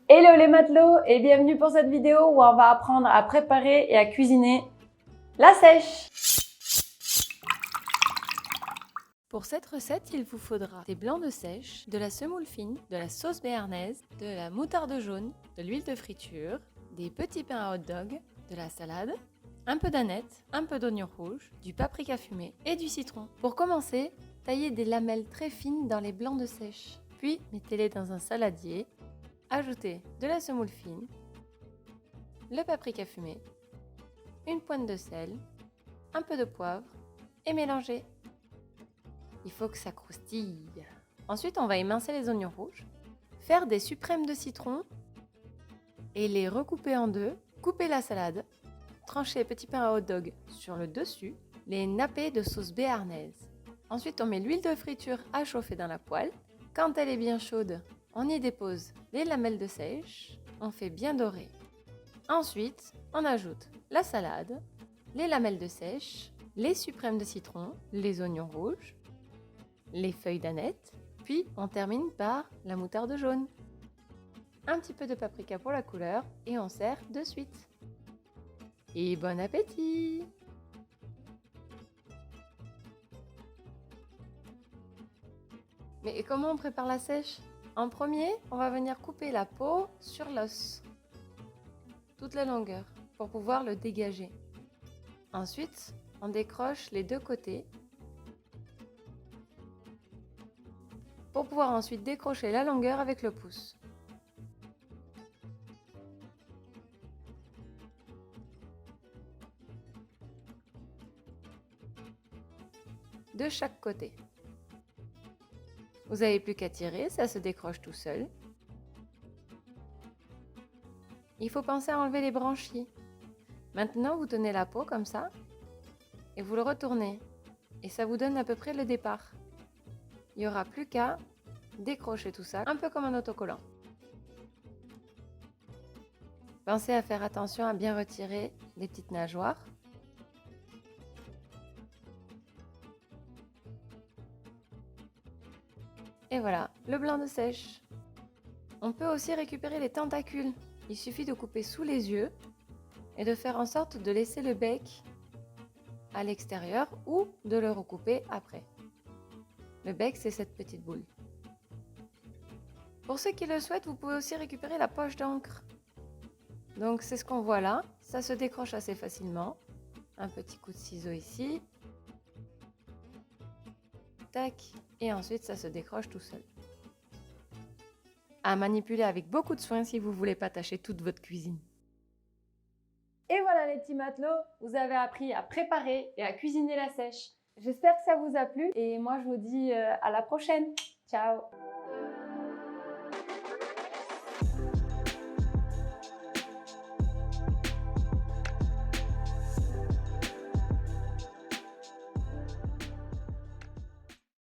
Hello les matelots et bienvenue pour cette vidéo où on va apprendre à préparer et à cuisiner la sèche. Pour cette recette, il vous faudra des blancs de sèche, de la semoule fine, de la sauce béarnaise, de la moutarde jaune, de l'huile de friture, des petits pains à hot dog, de la salade, un peu d'aneth, un peu d'oignon rouge, du paprika fumé et du citron. Pour commencer, taillez des lamelles très fines dans les blancs de sèche, puis mettez-les dans un saladier. Ajoutez de la semoule fine, le paprika fumé, une pointe de sel, un peu de poivre et mélangez. Il faut que ça croustille. Ensuite, on va émincer les oignons rouges, faire des suprêmes de citron et les recouper en deux. Couper la salade, trancher les petits pains à hot dog sur le dessus, les napper de sauce béarnaise. Ensuite, on met l'huile de friture à chauffer dans la poêle. Quand elle est bien chaude, on y dépose les lamelles de sèche, on fait bien dorer. Ensuite, on ajoute la salade, les lamelles de sèche, les suprêmes de citron, les oignons rouges, les feuilles d'aneth, puis on termine par la moutarde jaune. Un petit peu de paprika pour la couleur et on sert de suite. Et bon appétit! Mais comment on prépare la sèche? En premier, on va venir couper la peau sur l'os, toute la longueur, pour pouvoir le dégager. Ensuite, on décroche les deux côtés, pour pouvoir ensuite décrocher la longueur avec le pouce. De chaque côté. Vous n'avez plus qu'à tirer, ça se décroche tout seul. Il faut penser à enlever les branchies. Maintenant, vous tenez la peau comme ça et vous le retournez. Et ça vous donne à peu près le départ. Il n'y aura plus qu'à décrocher tout ça, un peu comme un autocollant. Pensez à faire attention à bien retirer les petites nageoires. Et voilà, le blanc de sèche. On peut aussi récupérer les tentacules. Il suffit de couper sous les yeux et de faire en sorte de laisser le bec à l'extérieur ou de le recouper après. Le bec, c'est cette petite boule. Pour ceux qui le souhaitent, vous pouvez aussi récupérer la poche d'encre. Donc c'est ce qu'on voit là, ça se décroche assez facilement. Un petit coup de ciseau ici. Tac, et ensuite ça se décroche tout seul. À manipuler avec beaucoup de soin si vous ne voulez pas tâcher toute votre cuisine. Et voilà les petits matelots, vous avez appris à préparer et à cuisiner la sèche. J'espère que ça vous a plu et moi je vous dis à la prochaine. Ciao!